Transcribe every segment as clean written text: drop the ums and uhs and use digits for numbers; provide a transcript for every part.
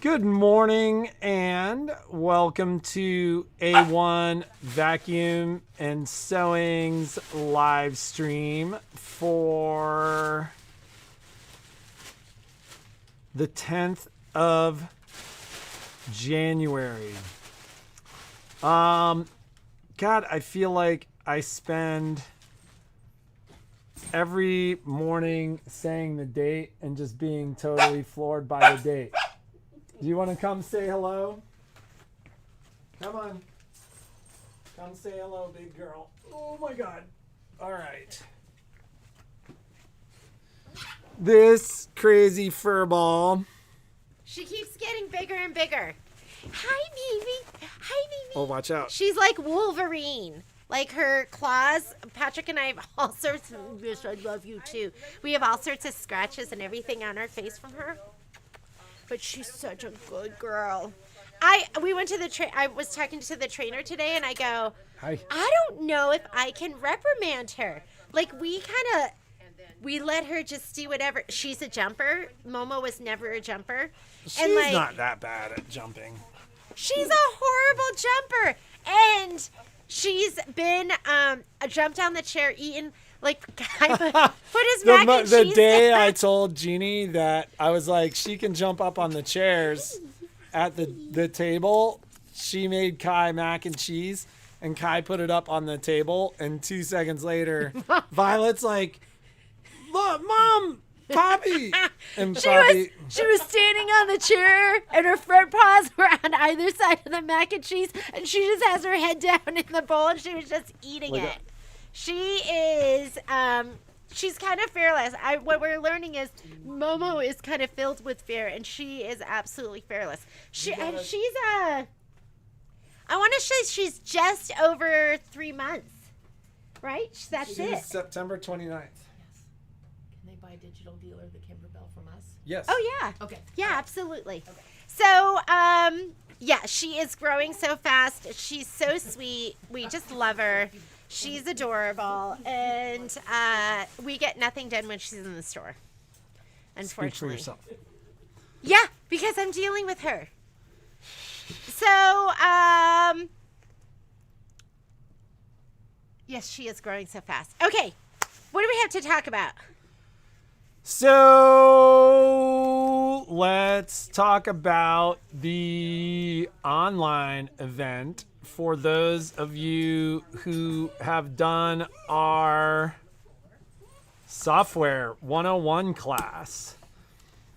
Good morning and welcome to A1 Vacuum and Sewing's live stream for the 10th of January. God, I feel like I spend every morning saying the date and just being totally floored by the date. Do you want to come say hello? Come on. Come say hello, big girl. Oh my God. All right. This crazy fur ball. She keeps getting bigger and bigger. Hi, baby. Hi, baby. Oh, watch out. She's like Wolverine. Like her claws. Patrick and I have all sorts of, yes, I love you too. We have all sorts of scratches and everything on our face from her. But she's such a good girl. We went to I was talking to the trainer today and I go, Hi. I don't know if I can reprimand her. Like we let her just do whatever. She's a jumper. Momo was never a jumper. She's not that bad at jumping. She's a horrible jumper. And she's been jumped on the chair, eaten, like, put his mac and cheese The day down. I told Jeannie that I was like, she can jump up on the chairs at the table, she made Kai mac and cheese, and Kai put it up on the table, and 2 seconds later, Violet's like, look, Mom, Poppy. And Poppy... She was standing on the chair, and her front paws were on either side of the mac and cheese, and she just has her head down in the bowl, and she was just eating it. She is, she's kind of fearless. What we're learning is Momo is kind of filled with fear, and she is absolutely fearless. I want to say she's just over 3 months, right? That's it. She's September 29th. Yes. Can they buy a digital dealer, the Kimberbell, from us? Yes. Oh, yeah. Okay. Yeah, absolutely. Okay. So, yeah, she is growing so fast. She's so sweet. We just love her. She's adorable, and we get nothing done when she's in the store, unfortunately. Speak for yourself. Yeah, because I'm dealing with her. So, yes, she is growing so fast. Okay, what do we have to talk about? So let's talk about the online event for those of you who have done our Software 101 class.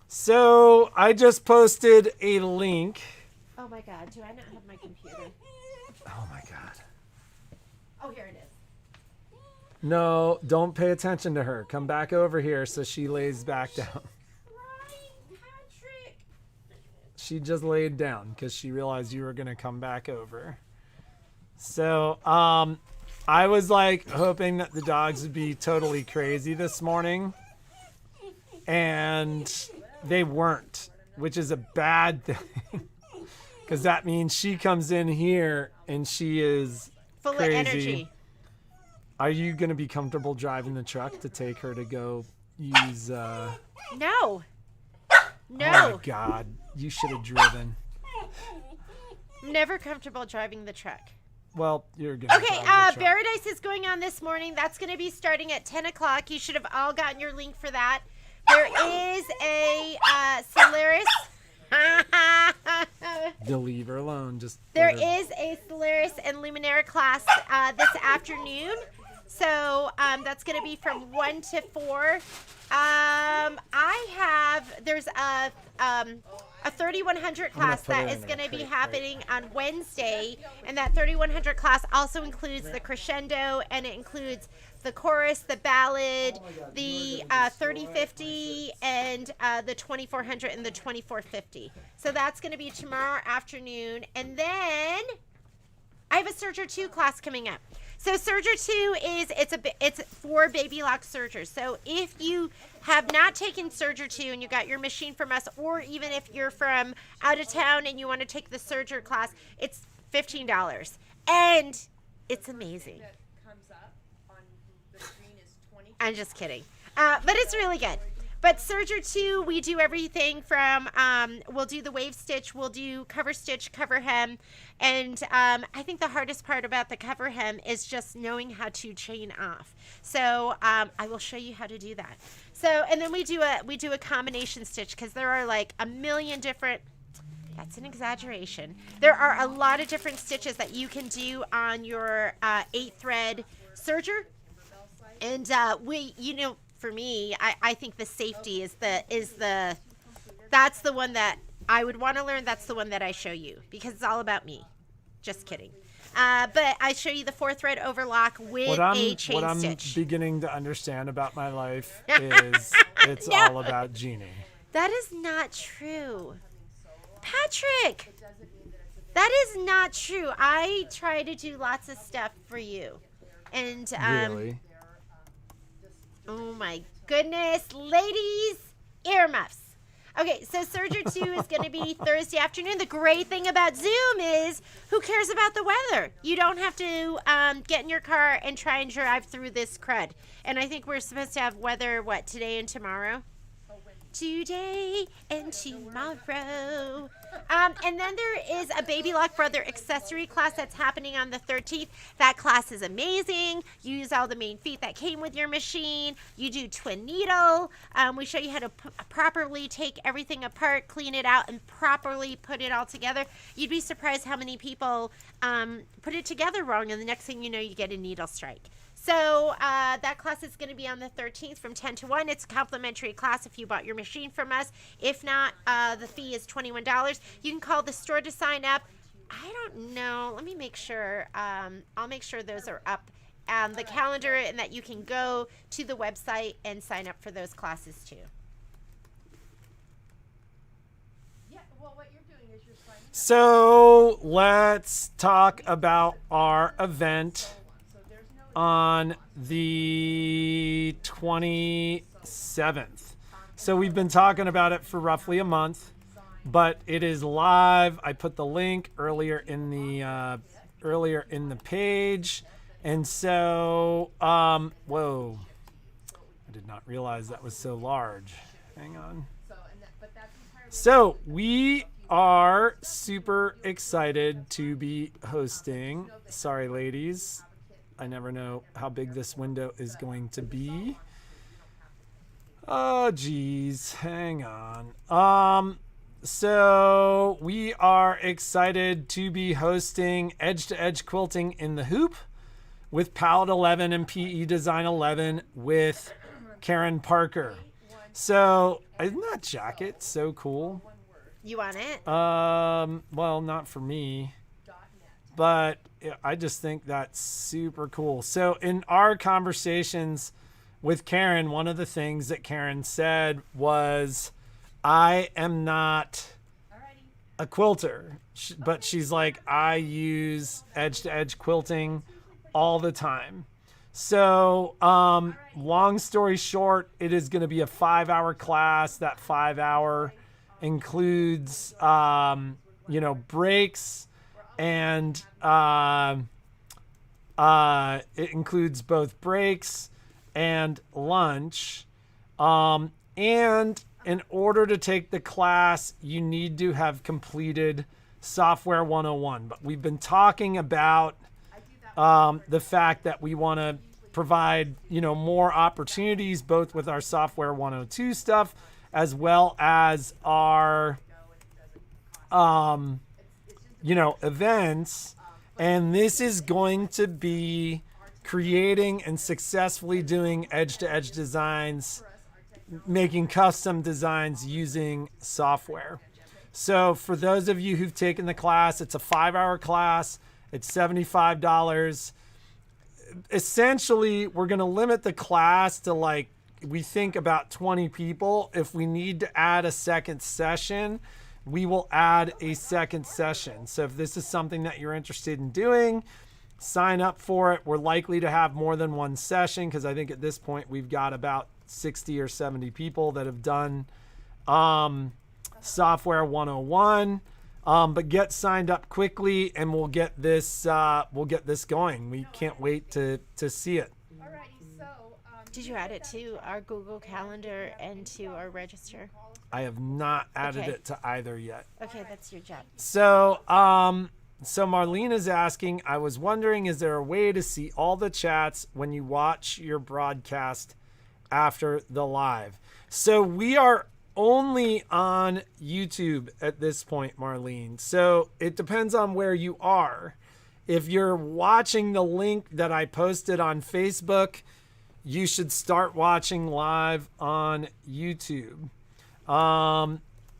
So I just posted a link. Oh my God, do I not have my computer? Oh my God. Oh, here it is. No, don't pay attention to her. Come back over here so she lays back down. Patrick. She just laid down because she realized you were going to come back over. So, I was like hoping that the dogs would be totally crazy this morning, and they weren't, which is a bad thing because that means she comes in here and she is Full crazy. of energy. Are you going to be comfortable driving the truck to take her to go use, No. Oh my God, you should have driven. I'm never comfortable driving the truck. Well, you're going to Okay, drive the truck. Paradise is going on this morning. That's going to be starting at 10 o'clock. You should have all gotten your link for that. There is a Solaris. Leave her alone. There is a Solaris and Luminara class this afternoon. So that's going to be from 1 to 4. There's a 3100 class that is going to be happening on Wednesday, and that 3100 class also includes the crescendo, and it includes the chorus, the ballad, the 3050, and the 2400 and the 2450. So that's going to be tomorrow afternoon, and then I have a Serger 2 class coming up. So Serger 2 it's for baby lock sergers. So if you have not taken Serger 2 and you got your machine from us, or even if you're from out of town and you want to take the Serger class, it's $15. And it's amazing. Comes up on the screen is 20. I'm just kidding. But it's really good. But serger 2, we do everything from we'll do the wave stitch, we'll do cover stitch, cover hem, and I think the hardest part about the cover hem is just knowing how to chain off. So I will show you how to do that. So, and then we do a combination stitch, because there are like a million different. That's an exaggeration. There are a lot of different stitches that you can do on your 8-thread serger, and for me, I think the safety is that's the one that I would want to learn. That's the one that I show you, because it's all about me. Just kidding. But I show you the 4-thread overlock with a chain what I'm stitch. beginning to understand about my life is it's all about Jeannie. That is not true. Patrick, that is not true. I try to do lots of stuff for you. And Really? oh my goodness, ladies, earmuffs. Okay, so serger 2 is going to be Thursday afternoon. The great thing about Zoom is, who cares about the weather? You don't have to get in your car and try and drive through this crud. And I think we're supposed to have weather, today and tomorrow? Today and tomorrow. And then there is a Baby Lock Brother accessory class that's happening on the 13th. That class is amazing. You use all the main feet that came with your machine. You do twin needle. We show you how to properly take everything apart, clean it out, and properly put it all together. You'd be surprised how many people put it together wrong, and the next thing you know, you get a needle strike. So that class is going to be on the 13th from 10 to 1. It's a complimentary class if you bought your machine from us. If not, the fee is $21. You can call the store to sign up. I don't know. Let me make sure. I'll make sure those are up on the calendar, and that you can go to the website and sign up for those classes too. Yeah, well, what you're doing is you're signing up. So let's talk about our event on the 27th. So we've been talking about it for roughly a month, but it is live. I put the link earlier in the page, and so whoa, I did not realize that was so large. Hang on. So we are super excited to be hosting. Sorry, ladies. I never know how big this window is going to be. Oh, geez. Hang on. So we are excited to be hosting Edge to Edge Quilting in the Hoop with Palette 11 and PE Design 11 with Karen Parker. So isn't that jacket so cool? You want it? Well, not for me, but I just think that's super cool. So in our conversations with Karen, one of the things that Karen said was, I am not a quilter, but she's like, I use edge to edge quilting all the time. So long story short, it is going to be a 5-hour class. That 5-hour includes, breaks, and it includes both breaks and lunch. And in order to take the class, you need to have completed Software 101. But we've been talking about the fact that we want to provide, more opportunities, both with our Software 102 stuff, as well as our, events. And this is going to be creating and successfully doing edge-to-edge designs, making custom designs using software. So for those of you who've taken the class, it's a 5-hour class. It's $75. Essentially, we're going to limit the class to we think about 20 people. If we need to add a second session, we will add a second session. So if this is something that you're interested in doing, sign up for it. We're likely to have more than one session, because I think at this point we've got about 60 or 70 people that have done Software 101. But get signed up quickly, and we'll get this going. We can't wait to see it. Alrighty, so Did you add it to our Google Calendar and to our register? I have not added Okay. it to either yet. Okay, that's your job. So, so Marlene is asking, I was wondering, is there a way to see all the chats when you watch your broadcast after the live? So we are only on YouTube at this point, Marlene. So it depends on where you are. If you're watching the link that I posted on Facebook, you should start watching live on YouTube.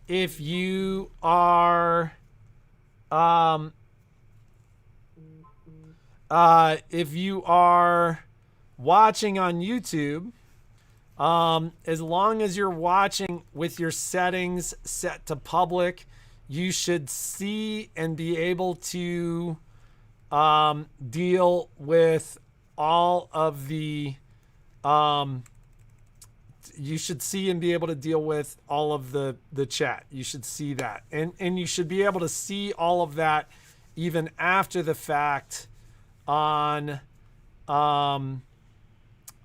If you are, if you are watching on YouTube, as long as you're watching with your settings set to public, you should see and be able to deal with all of the you should see and be able to deal with all of the chat. You should see that. And you should be able to see all of that even after the fact on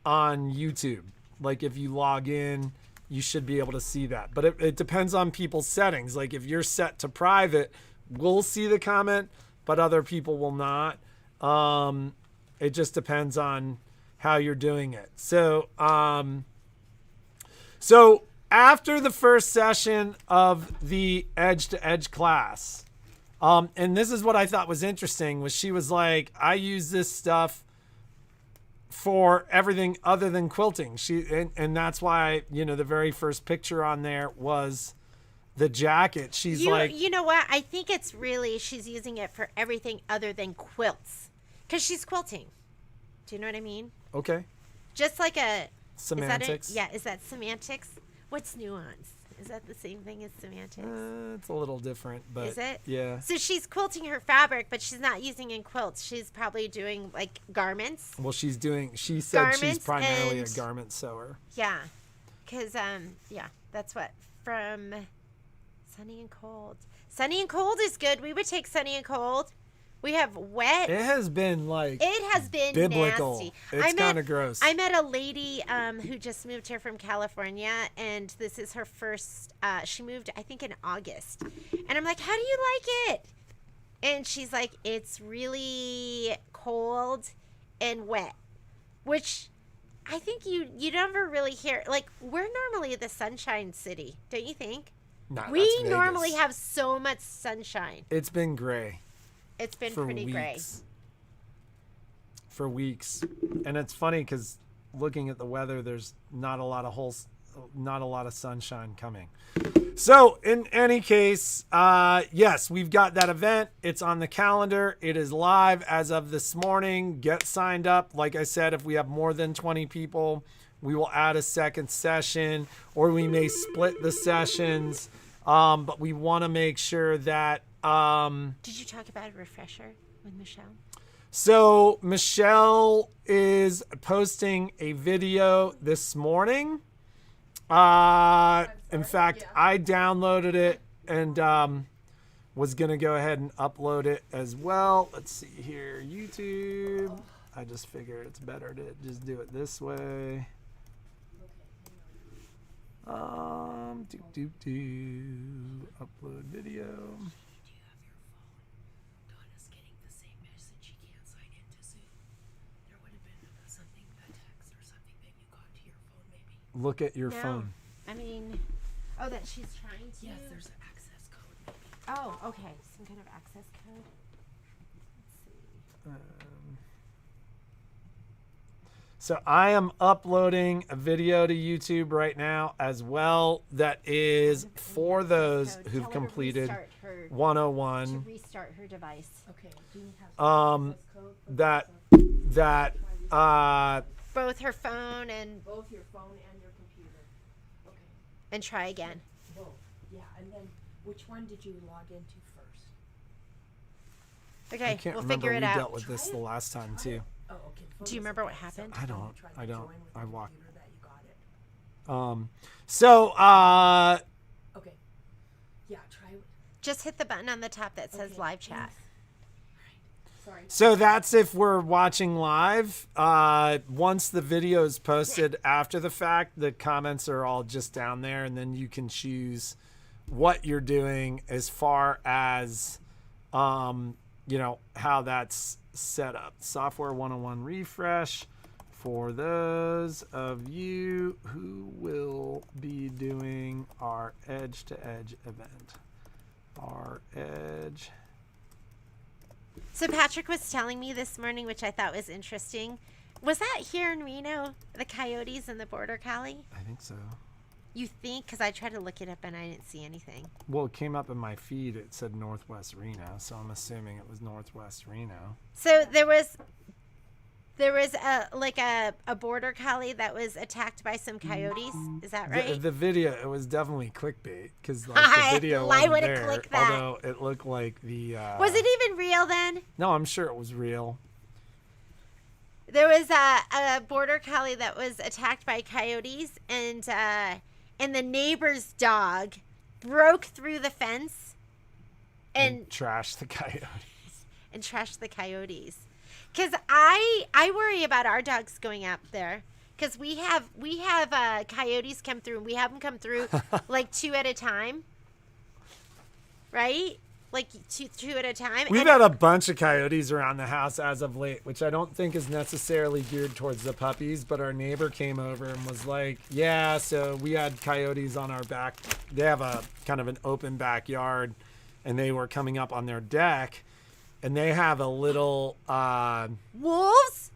YouTube. Like if you log in, you should be able to see that. But it depends on people's settings. Like if you're set to private, we'll see the comment, but other people will not. It just depends on how you're doing it. So, so after the first session of the edge to edge class, and this is what I thought was interesting, was she was like, I use this stuff for everything other than quilting. And that's why, you know, the very first picture on there was the jacket. She's like, you know what? I think it's really, she's using it for everything other than quilts. Because she's quilting. Do you know what I mean? okay, Just like a semantics. Is that semantics? What's nuance? Is that the same thing as semantics? It's a little different, but Is it? yeah. So she's quilting her fabric, but she's not using in quilts. She's probably doing like garments. Well, she said she's Garments primarily a and- garment sewer. Yeah. Because, yeah, that's what, from Sunny and Cold. Sunny and Cold is good. We would take Sunny and Cold. We have wet. It has been like It has been biblical. nasty. It's kind of gross. I met a lady who just moved here from California, and this is her first. She moved, I think, in August, and I'm like, "How do you like it?" And she's like, "It's really cold and wet," which I think you never really hear. Like, we're normally the sunshine city, don't you think? Nah, We that's Vegas. normally have so much sunshine. It's been gray. It's been For pretty gray. For weeks. And it's funny because looking at the weather, there's not a lot of sunshine coming. So in any case, yes, we've got that event. It's on the calendar. It is live as of this morning. Get signed up. Like I said, if we have more than 20 people, we will add a second session, or we may split the sessions. But we want to make sure that Did you talk about a refresher with Michelle? so Michelle is posting a video this morning. In fact, I downloaded it and was going to go ahead and upload it as well. Let's see here. YouTube. I just figured it's better to just do it this way. Upload video. Donna's getting the same message. She can't sign into Zoom. There would have been something, a text or something that you got to your phone, maybe. Look at your No. phone. I mean, that she's trying to. Yes, there's an access code, maybe. Oh, okay. Some kind of access code. Let's see. So I am uploading a video to YouTube right now as well that is for those Tell who've her to completed restart her- to 101 restart her device. Okay, do you have um access code for that Both her phone and both your phone and your computer? Okay, try again. both. Yeah, and then which one did you log into first? Okay, I can't we'll remember. figure We it out. dealt with this the last time too. Oh, okay. Do you remember what happened? I don't. Try to I don't. join with I the walked. computer that you got it. So Okay. Yeah, try. Just hit the button on the top that says Okay, live chat. Sorry. So that's if we're watching live. Once the video is posted after the fact, the comments are all just down there, and then you can choose what you're doing as far as, how that's set up. Software 101 refresh for those of you who will be doing our Edge to Edge event. Our Edge. So Patrick was telling me this morning, which I thought was interesting. Was that here in Reno, the Coyotes and the Border Collie? I think so. You think? Because I tried to look it up and I didn't see anything. Well, it came up in my feed. It said Northwest Reno, so I'm assuming it was Northwest Reno. So there was a Border Collie that was attacked by some coyotes. Is that right? The video, it was definitely clickbait because the video Why wasn't would it there. click that? Although it looked like the. Was it even real then? No, I'm sure it was real. There was a Border Collie that was attacked by coyotes, and the neighbor's dog broke through the fence and Trashed the coyote. and trashed the coyotes. Because I worry about our dogs going out there. Because we have coyotes come through, and we have them come through like 2 at a time. Right? Like two at a time. We've had a bunch of coyotes around the house as of late, which I don't think is necessarily geared towards the puppies, but our neighbor came over and was like, yeah, so we had coyotes on our back. They have a kind of an open backyard, and they were coming up on their deck, and they have a little... Wolves?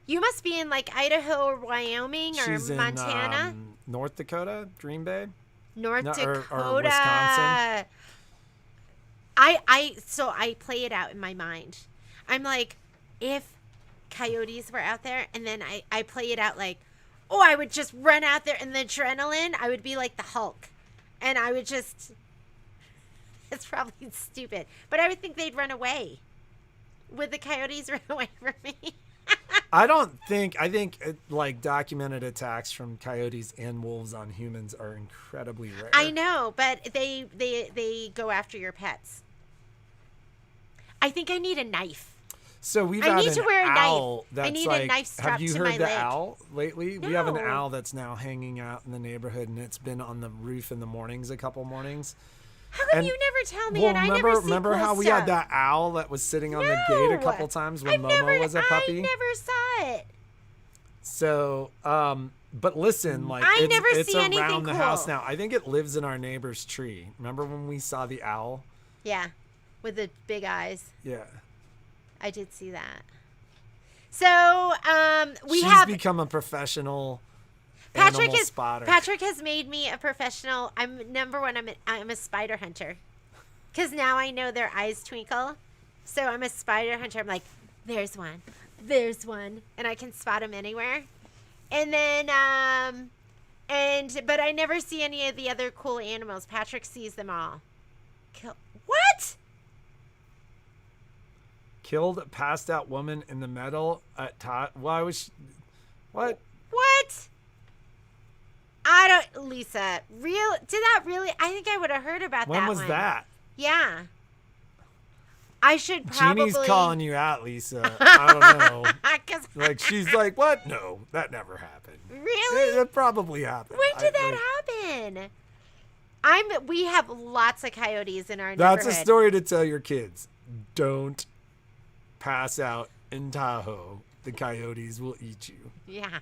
You must be in like Idaho or Wyoming or she's Montana. in North Dakota, Green Bay? North or Dakota. Wisconsin. So I play it out in my mind. I'm like, if coyotes were out there, and then I play it out like, oh, I would just run out there, and the adrenaline, I would be like the Hulk, and I would just. It's probably stupid, but I would think they'd run away. Would the coyotes run away from me? I think like documented attacks from coyotes and wolves on humans are incredibly rare. I know, but they go after your pets. I think I need a knife. So we've I had need an to wear a owl knife. that's I need like, a knife strapped have you to heard my the leg. owl lately? We have an No. owl that's now hanging out in the neighborhood, and it's been on the roof in the mornings a couple mornings. How come And- you never tell me? Well, and I never see remember cool how we stuff? had that owl that was sitting on the gate a couple times when Momo was a puppy? I never saw it. So, but listen, like I it's, never it's see around anything the house cool. now. I think it lives in our neighbor's tree. Remember when we saw the owl? Yeah, with the big eyes. Yeah. I did see that. So, She's have become a professional Patrick animal is spotter. Patrick has made me a professional. I'm number one. I'm a spider hunter, because now I know their eyes twinkle. So I'm a spider hunter. I'm like, there's one, and I can spot them anywhere. And then but I never see any of the other cool animals. Patrick sees them all. What? Killed a passed out woman in the meadow at Todd. Why was she, what? What? I don't, Lisa. Did that really? I think I would have heard about that. When was one. that? Yeah. I should probably. Jeannie's calling you out, Lisa. I don't know. 'Cause Like she's like, what? No, that never happened. really? That probably happened. When did that happen? We have lots of coyotes in our That's neighborhood. a story to tell your kids. Don't pass out in Tahoe. The coyotes will eat you. Yeah.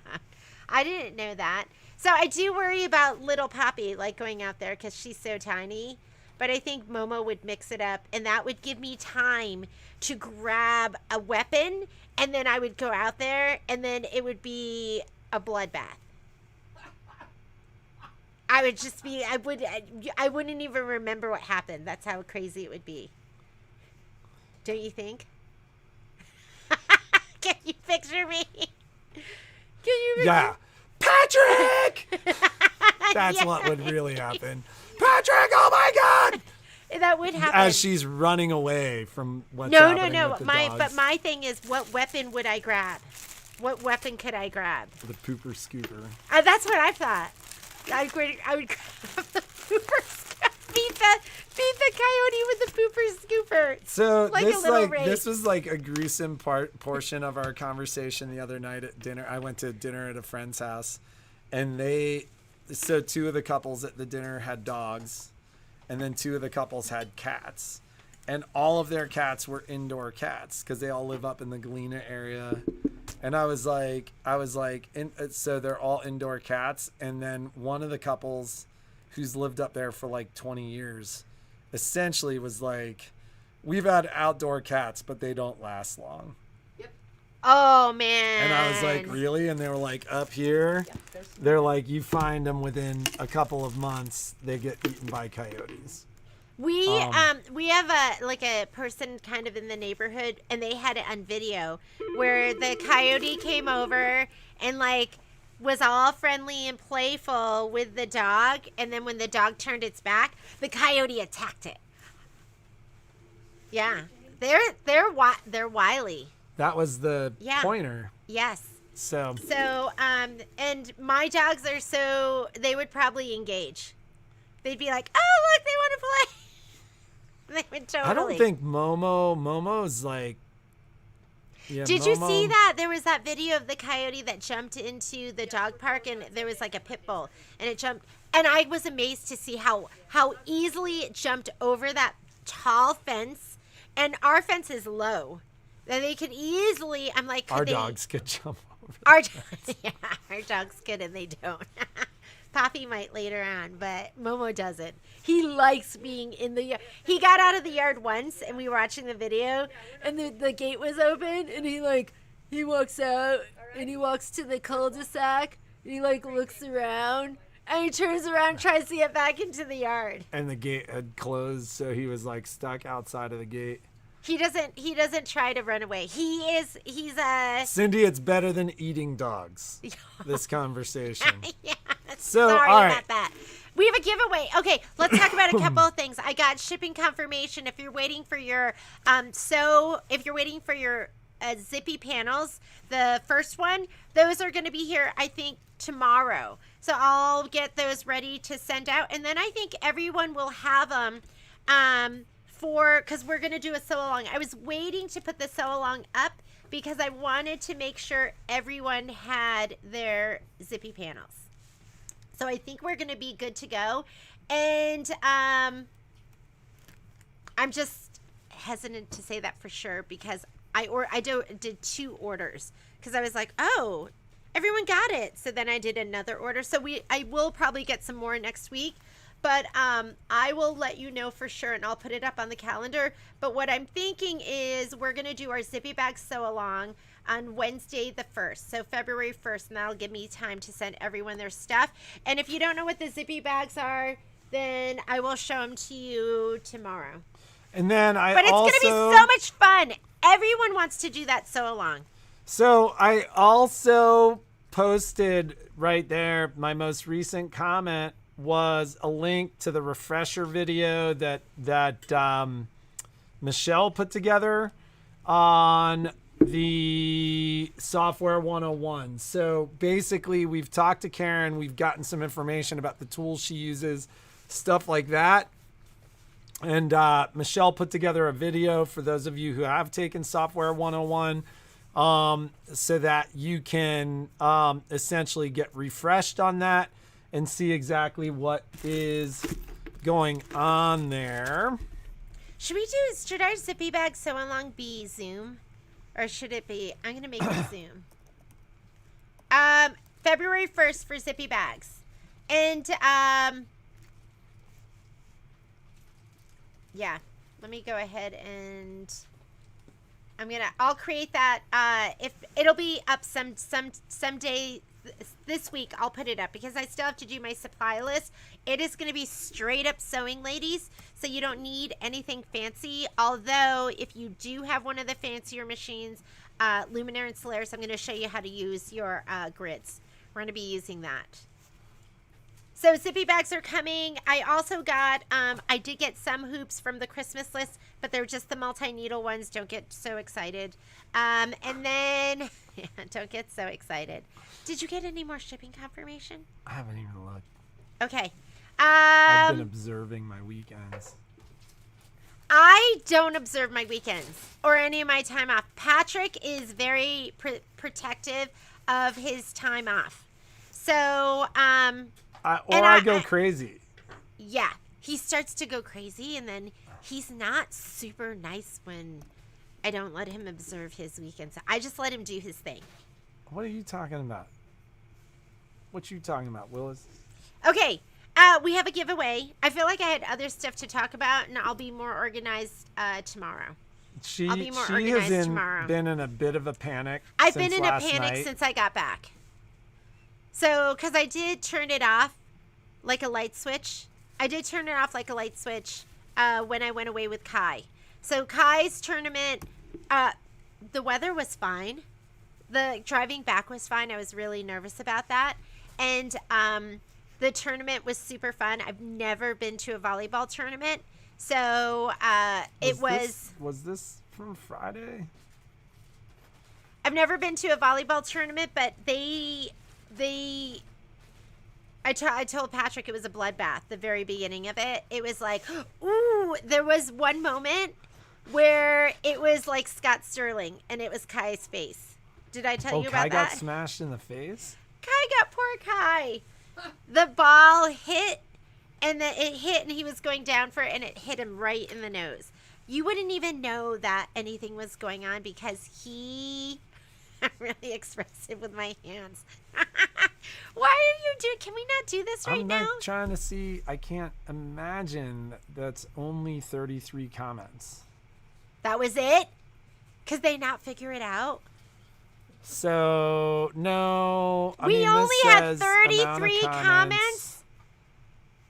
I didn't know that. So I do worry about little Poppy, like going out there because she's so tiny. But I think Momo would mix it up, and that would give me time to grab a weapon, and then I would go out there, and then it would be a bloodbath. I would just be, I wouldn't even remember what happened. That's how crazy it would be. Don't you think? Can you picture me? Can you? Yeah. Patrick! That's Yeah. what would really happen. Patrick, oh my God! That would happen. As she's running away from what's No. happening with the dogs. But my thing is, what weapon would I grab? What weapon could I grab? The pooper scooper. That's what I thought. I would grab the pooper scooper. beat the coyote with the pooper scooper. So Like a little race. this was like a gruesome portion of our conversation the other night at dinner. I went to dinner at a friend's house, and so two of the couples at the dinner had dogs, and then two of the couples had cats, and all of their cats were indoor cats because they all live up in the Galena area. And I was like, so they're all indoor cats, and then one of the couples who's lived up there for like 20 years essentially was like, we've had outdoor cats, but they don't last long. Oh, man. And I was like, really? And they were like, up here, they're like, you find them within a couple of months, they get eaten by coyotes. We have a person kind of in the neighborhood, and they had it on video where the coyote came over and like was all friendly and playful with the dog, and then when the dog turned its back, the coyote attacked it. Yeah, they're wily. That was the pointer. Yes. So and my dogs are they would probably engage. They'd be like, oh, look, they want to play. They would totally. I don't think Momo's like. Yeah, Did you see that? There was that video of the coyote that jumped into the dog park, and there was like a pit bull, and it jumped. And I was amazed to see how easily it jumped over that tall fence. And our fence is low. That they could easily. I'm like, our dogs could jump over. Our dogs could, and they don't. Poppy might later on, but Momo doesn't. He likes being in the yard. He got out of the yard once, and we were watching the video, and the gate was open, and he walks out, and he walks to the cul-de-sac, and he like looks around, and he turns around, tries to get back into the yard. And the gate had closed, so he was like stuck outside of the gate. He doesn't try to run away. He's a Cindy, it's better than eating dogs. This conversation. Yeah. So, sorry all right. about that. We have a giveaway. Okay, let's talk about a couple of things. I got shipping confirmation. If you're waiting for your zippy panels, the first one, those are going to be here, I think, tomorrow. So I'll get those ready to send out, and then I think everyone will have them because we're going to do a sew along. I was waiting to put the sew along up because I wanted to make sure everyone had their zippy panels. So I think we're going to be good to go. And I'm just hesitant to say that for sure because I did 2 orders because I was like, oh, everyone got it. So then I did another order. So I will probably get some more next week. But I will let you know for sure, and I'll put it up on the calendar. But what I'm thinking is we're going to do our zippy bag sew along on Wednesday the 1st, so February 1st, and that'll give me time to send everyone their stuff. And if you don't know what the zippy bags are, then I will show them to you tomorrow. And then But it's going to be so much fun. Everyone wants to do that sew along. So I also posted right there, my most recent comment was a link to the refresher video that Michelle put together on the Software 101. So basically, we've talked to Karen. We've gotten some information about the tools she uses, stuff like that. And Michelle put together a video for those of you who have taken Software 101 so that you can essentially get refreshed on that and see exactly what is going on there. Should our zippy bag sew along be Zoom? Or should it be, I'm going to make it Zoom. February 1st for zippy bags. And, yeah, let me go ahead and I'll create that. If it'll be up someday this week, I'll put it up because I still have to do my supply list. It is going to be straight up sewing, ladies, so you don't need anything fancy. Although, if you do have one of the fancier machines, Luminaire and Solaris, I'm going to show you how to use your grids. We're going to be using that. So zippy bags are coming. I also got, I did get some hoops from the Christmas list, but they're just the multi-needle ones. Don't get so excited. And then, yeah, don't get so excited. Did you get any more shipping confirmation? I haven't even looked. Okay. I've been observing my weekends. I don't observe my weekends or any of my time off. Patrick is very protective of his time off. So, I go crazy. Yeah, he starts to go crazy, and then he's not super nice when I don't let him observe his weekends. I just let him do his thing. What are you talking about? What you talking about, Willis? Okay, we have a giveaway. I feel like I had other stuff to talk about, and I'll be more organized tomorrow. I'll be more organized tomorrow. Been in a bit of a panic. I've been in a panic since I got back. So, because I did turn it off like a light switch. I did turn it off like a light switch when I went away with Kai. So Kai's tournament, the weather was fine. The driving back was fine. I was really nervous about that. And the tournament was super fun. I've never been to a volleyball tournament. So Was this from Friday? I've never been to a volleyball tournament, but I told Patrick it was a bloodbath, the very beginning of it. It was like, ooh, there was one moment where it was like Scott Sterling, and it was Kai's face. Did I tell you about Kai that? got smashed in the face? Poor Kai. The ball hit, and then it hit, and he was going down for it, and it hit him right in the nose. You wouldn't even know that anything was going on because I'm really expressive with my hands. Why are you doing? Can we not do this right now? I'm trying to see. I can't imagine that's only 33 comments. That was it? Could they not figure it out? So, no. We only had 33 comments.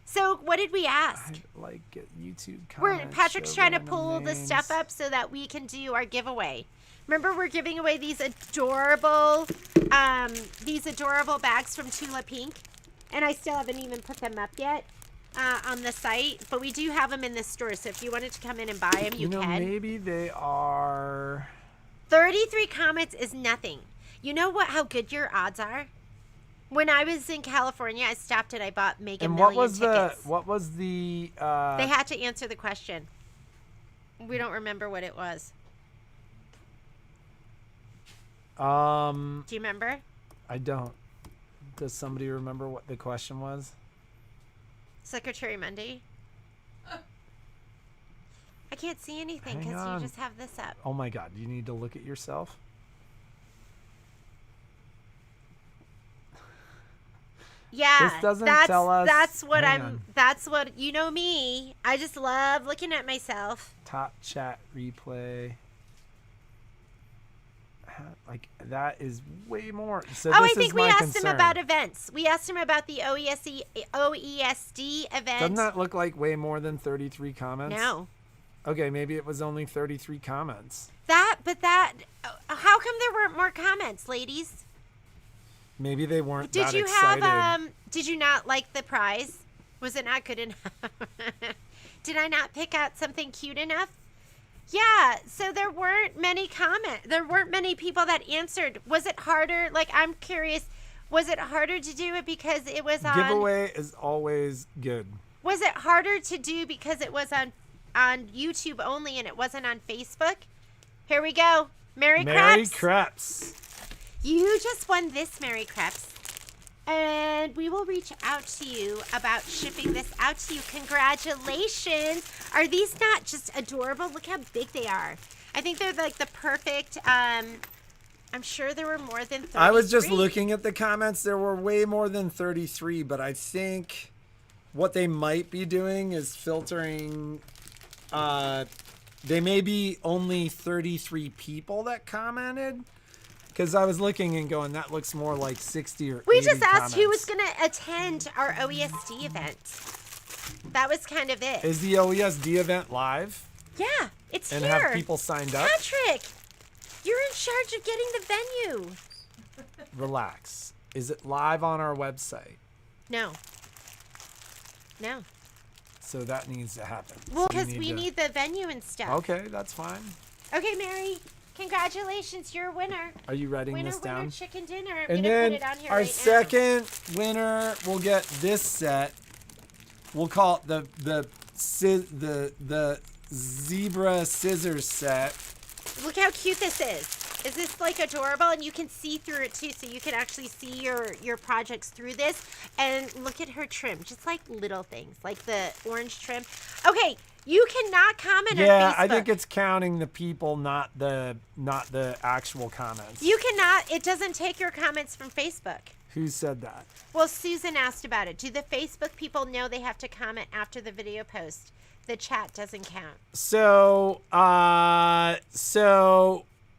So, what did we ask? Like YouTube comments. Patrick's trying to pull the stuff up so that we can do our giveaway. Remember, we're giving away these adorable bags from Tula Pink, and I still haven't even put them up yet on the site, but we do have them in the store. So if you wanted to come in and buy them, you can. Maybe they are. 33 comments is nothing. You know what? How good your odds are. When I was in California, I stopped and I bought Mega Million tickets. What was the? They had to answer the question. We don't remember what it was. Do you remember? I don't. Does somebody remember what the question was? Secretary Monday. I can't see anything because you just have this up. Oh my God! You need to look at yourself. Yeah, this doesn't tell us. That's what you know me. I just love looking at myself. Top chat replay. Like that is way more. So I think we asked him about events. We asked him about the OESD event. Doesn't that look like way more than 33 comments? No. Okay, maybe it was only 33 comments. How come there weren't more comments, ladies? Maybe they weren't Did that you excited. Did you not like the prize? Was it not good enough? Did I not pick out something cute enough? Yeah, so there weren't many There weren't many people that answered. Was it harder? Like, I'm curious. Was it harder to do it because it was on... Giveaway is always good. Was it harder to do because it was on YouTube only and it wasn't on Facebook? Here we go. Merry Creps. You just won this, Merry Creps. And we will reach out to you about shipping this out to you. Congratulations. Are these not just adorable? Look how big they are. I think they're like the perfect, I'm sure there were more than 33. I was just looking at the comments. There were way more than 33, but I think what they might be doing is filtering. They may be only 33 people that commented. Because I was looking and going, that looks more like 60 or 80 We just asked comments. who was going to attend our OESD event. That was kind of it. Is the OESD event live? Yeah, it's and here. And have people signed up? Patrick, you're in charge of getting the venue. Relax. Is it live on our website? No. So that needs to happen. Well, because we need the venue and stuff. Okay, that's fine. Okay, Mary. Congratulations, you're a winner. Are you writing this down? Winner, chicken dinner. And then our second winner will get this set. we'll call it the zebra scissors set. Look how cute this is. Is this like adorable? And you can see through it too, so you can actually see your projects through this. And look at her trim, just like little things, like the orange trim. Okay, you cannot comment on Facebook. I think it's counting the people, not the actual comments. You cannot. It doesn't take your comments from Facebook. Who said that? Well, Susan asked about it. Do the Facebook people know they have to comment after the video post? The chat doesn't count. So,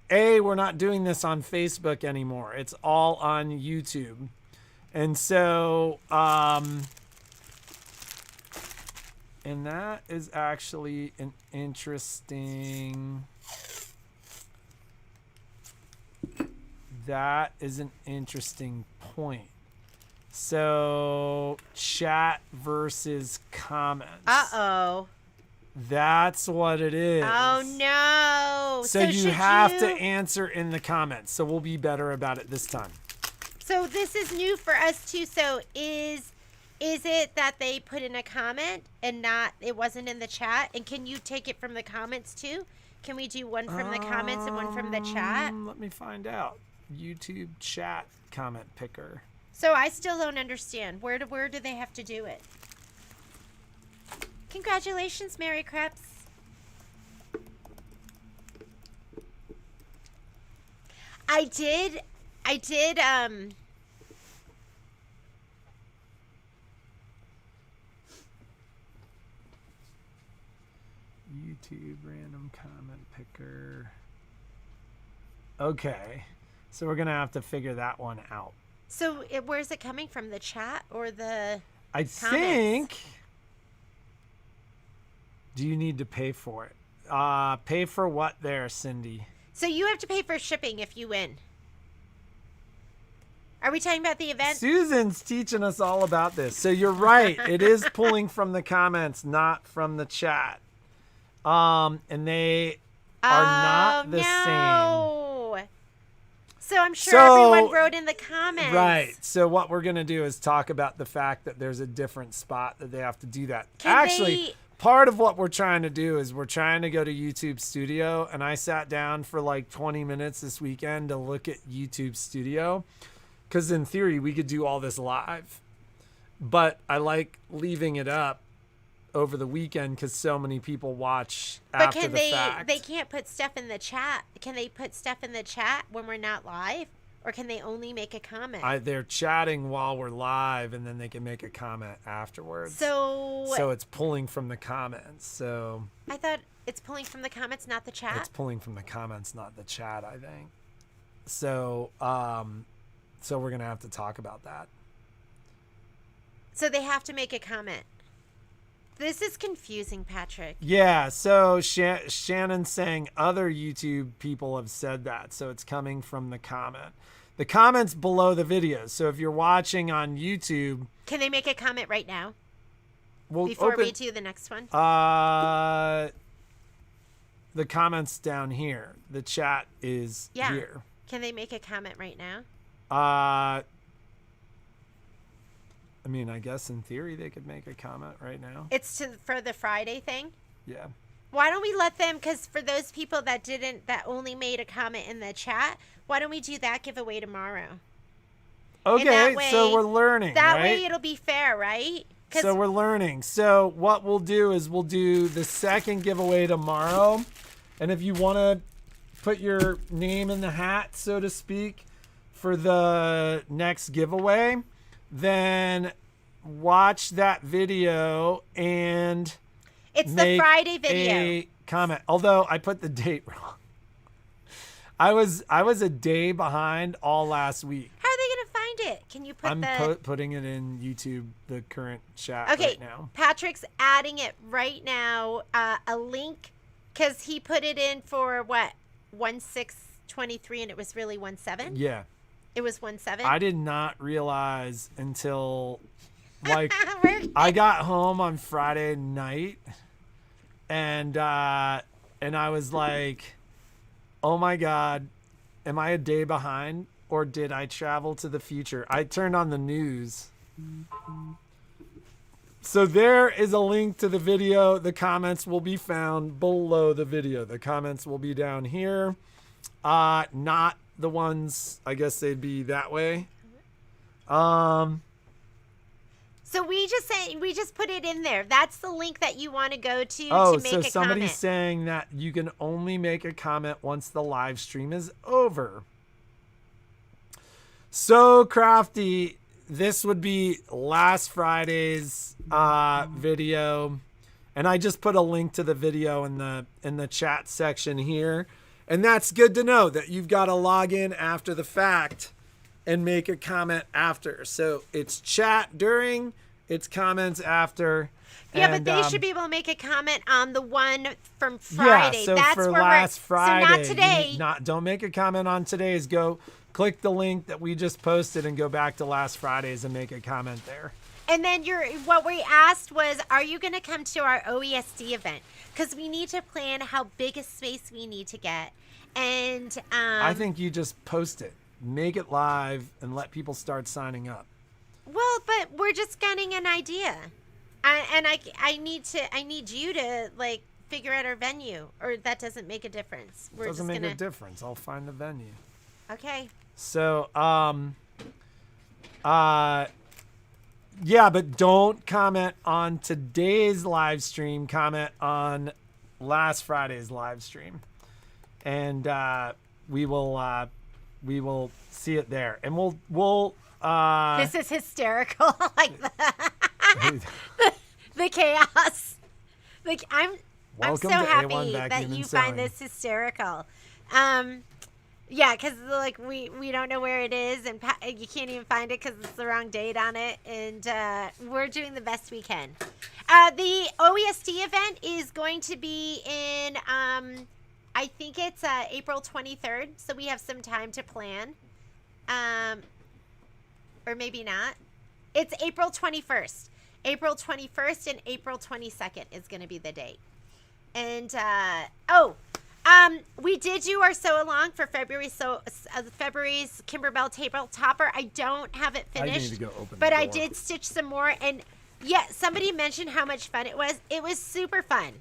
we're not doing this on Facebook anymore. It's all on YouTube. And so, and that is actually an interesting point. So, chat versus comments. Uh-oh. That's what it is. Oh, no. So you have to answer in the comments. So we'll be better about it this time. So this is new for us, too. So is it that they put in a comment and it wasn't in the chat? And can you take it from the comments, too? Can we do one from the comments and one from the chat? Let me find out. YouTube chat comment picker. So I still don't understand. Where do they have to do it? Congratulations, Mary Krebs. I did YouTube random comment picker. Okay. So we're going to have to figure that one out. So where's it coming from? The chat or the think. Do you need to pay for it? Pay for what there, Cindy? So you have to pay for shipping if you win. Are we talking about the event? Susan's teaching us all about this. So you're right. It is pulling from the comments, not from the chat. And they are not the same. So I'm sure everyone wrote in the comments. Right. So what we're going to do is talk about the fact that there's a different spot that they have to do that. Part of what we're trying to do is we're trying to go to YouTube Studio, and I sat down for like 20 minutes this weekend to look at YouTube Studio, because in theory we could do all this live, but I like leaving it up over the weekend because so many people watch after the fact. They can't put stuff in the chat. Can they put stuff in the chat when we're not live? Or can they only make a comment? They're chatting while we're live, and then they can make a comment afterwards. So it's pulling from the comments. So I thought it's pulling from the comments, not the chat. It's pulling from the comments, not the chat, I think. So so we're gonna have to talk about that. So they have to make a comment. This is confusing, Patrick. Yeah, so Shannon's saying other YouTube people have said that, so it's coming from the comment. The comments below the videos. So if you're watching on YouTube... Can they make a comment right now? Before we do the next one? The comment's down here. The chat is here. Can they make a comment right now? I mean, I guess in theory they could make a comment right now. It's for the Friday thing? Yeah. Why don't we let them, because for those people that only made a comment in the chat, why don't we do that giveaway tomorrow? Okay, so we're learning, That way it'll be fair, right? So we're learning. So what we'll do is we'll do the second giveaway tomorrow. And if you want to put your name in the hat, so to speak, for the next giveaway, then watch that video and it's the Friday video. A comment. Although I put the date wrong. I was a day behind all last week. How are they going to find it? Can you put putting it in YouTube, the current chat right now. Patrick's adding it right now, a link, because he put it in for what, 1/6/23, and it was really 1/7? Yeah. It was 1/7? I did not realize until like I got home on Friday night and I was like, oh my God, am I a day behind or did I travel to the future? I turned on the news. So there is a link to the video. The comments will be found below the video. The comments will be down here. Not the ones, I guess they'd be that way. So we just put it in there. That's the link that you want to go to make so a comment. somebody's saying that you can only make a comment once the live stream is over. So Crafty, this would be last Friday's video, and I just put a link to the video in the chat section here. And that's good to know that you've got to log in after the fact and make a comment after. So it's chat during, it's comments after. Yeah, and, but they should be able to make a comment on the one from Friday. Yeah, so that's for where last Friday, so not today. Don't make a comment on today's. Go click the link that we just posted and go back to last Friday's and make a comment there. And then what we asked was, are you going to come to our OESD event? Because we need to plan how big a space we need to get. And I think you just post it, make it live, and let people start signing up. Well, but we're just getting an idea. I need you to like figure out our venue, or that doesn't make a difference. It doesn't make a difference. I'll find the venue. Okay. So, yeah, but don't comment on today's live stream. Comment on last Friday's live stream, and we will see it there, and we'll. This is hysterical, like the chaos. Like I'm so happy that you find this hysterical. Yeah, because like we don't know where it is, and you can't even find it because it's the wrong date on it, and we're doing the best we can. The OESD event is going to be in I think it's April 23rd, so we have some time to plan, or maybe not. It's April 21st. April 21st and April 22nd is going to be the date. And we did do our sew along for February, February's Kimberbell table topper. I don't have it finished, I need to go open but the I door. did stitch some more. And yeah, somebody mentioned how much fun it was. It was super fun.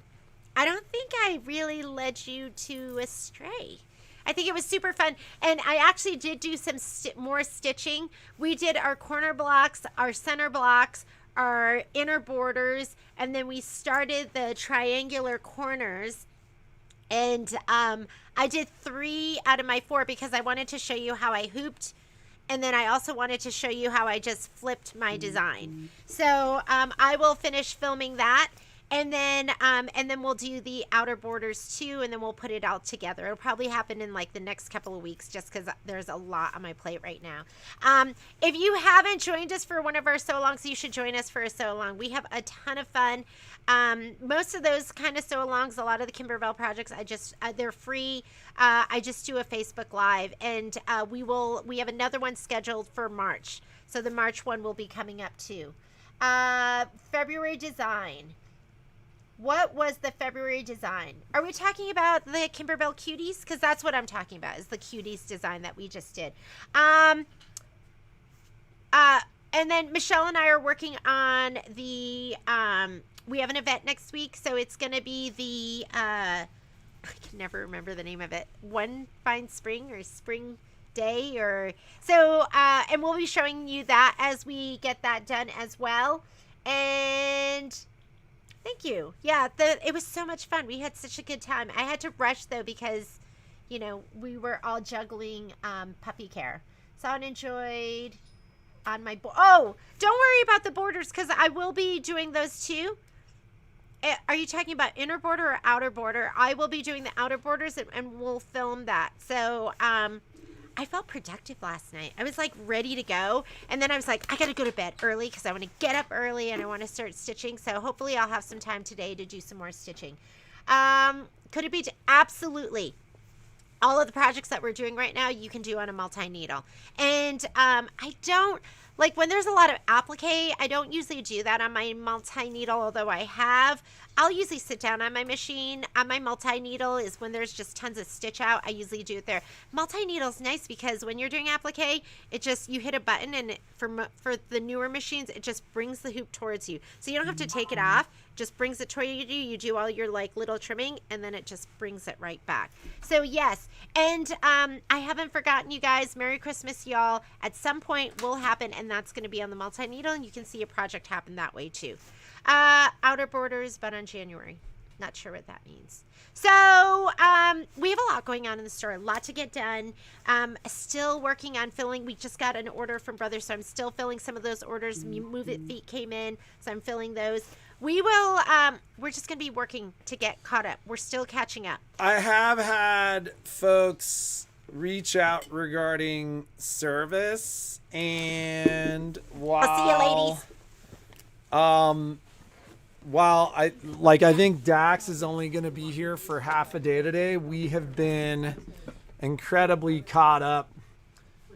I don't think I really led you to astray. I think it was super fun. And I actually did do some more stitching. We did our corner blocks, our center blocks, our inner borders, and then we started the triangular corners. And I did 3 out of my 4 because I wanted to show you how I hooped. And then I also wanted to show you how I just flipped my design. So I will finish filming that. And then we'll do the outer borders too, and then we'll put it all together. It'll probably happen in like the next couple of weeks, just because there's a lot on my plate right now. If you haven't joined us for one of our sew-alongs, you should join us for a sew-along. We have a ton of fun. Most of those kind of sew-alongs, a lot of the Kimberbell projects, they're free. I just do a Facebook Live, and we have another one scheduled for March. So the March one will be coming up too. February design. What was the February design? Are we talking about the Kimberbell Cuties? Because that's what I'm talking about, is the Cuties design that we just did. And then Michelle and I are working on the, we have an event next week, so it's going to be the, I can never remember the name of it, One Fine Spring or Spring Day, or, so, and we'll be showing you that as we get that done as well. And thank you. Yeah, it was so much fun. We had such a good time. I had to rush though because, we were all juggling puppy care. So I enjoyed on my oh, don't worry about the borders because I will be doing those too. Are you talking about inner border or outer border? I will be doing the outer borders and we'll film that. So I felt productive last night. I was like ready to go. And then I was like, I got to go to bed early because I want to get up early and I want to start stitching. So hopefully I'll have some time today to do some more stitching. Could it be? Absolutely. All of the projects that we're doing right now, you can do on a multi-needle. And I don't, like when there's a lot of applique, I don't usually do that on my multi-needle, although I have. I'll usually sit down on my machine. On my multi-needle is when there's just tons of stitch out. I usually do it there. Multi-needle is nice because when you're doing applique, it just, you hit a button and for the newer machines, it just brings the hoop towards you. So you don't have to take it off. Just brings it toward you. You do all your like little trimming and then it just brings it right back. So yes, and I haven't forgotten you guys. Merry Christmas, y'all. At some point will happen, and that's going to be on the multi-needle, and you can see a project happen that way too. Outer borders, but on January. Not sure what that means. So we have a lot going on in the store, a lot to get done. Still working on filling. We just got an order from Brothers, so I'm still filling some of those orders. Move It feet came in, so I'm filling those. We will, we're just going to be working to get caught up. We're still catching up. I have had folks reach out regarding service, and I'll see you, ladies. While I think Dax is only going to be here for half a day today, we have been incredibly caught up.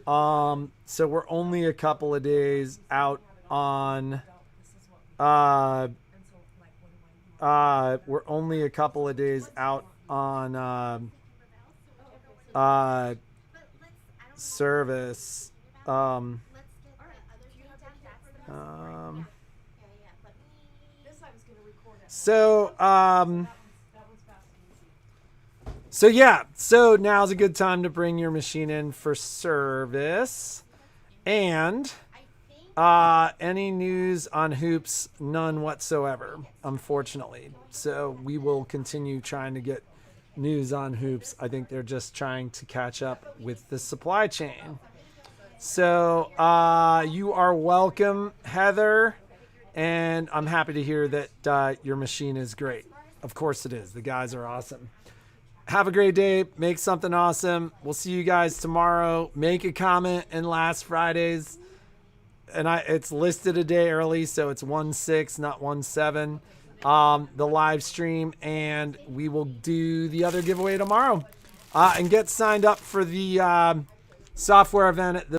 So we're only a couple of days out on, we're only a couple of days out on, service. So now's a good time to bring your machine in for service. And any news on hoops? None whatsoever, unfortunately. So we will continue trying to get news on hoops. I think they're just trying to catch up with the supply chain. So you are welcome, Heather. And I'm happy to hear that your machine is great. Of course it is. The guys are awesome. Have a great day. Make something awesome. We'll see you guys tomorrow. Make a comment in last Friday's. And it's listed a day early, so it's 1/6, not 1/7. The live stream, and we will do the other giveaway tomorrow. And get signed up for the software event at the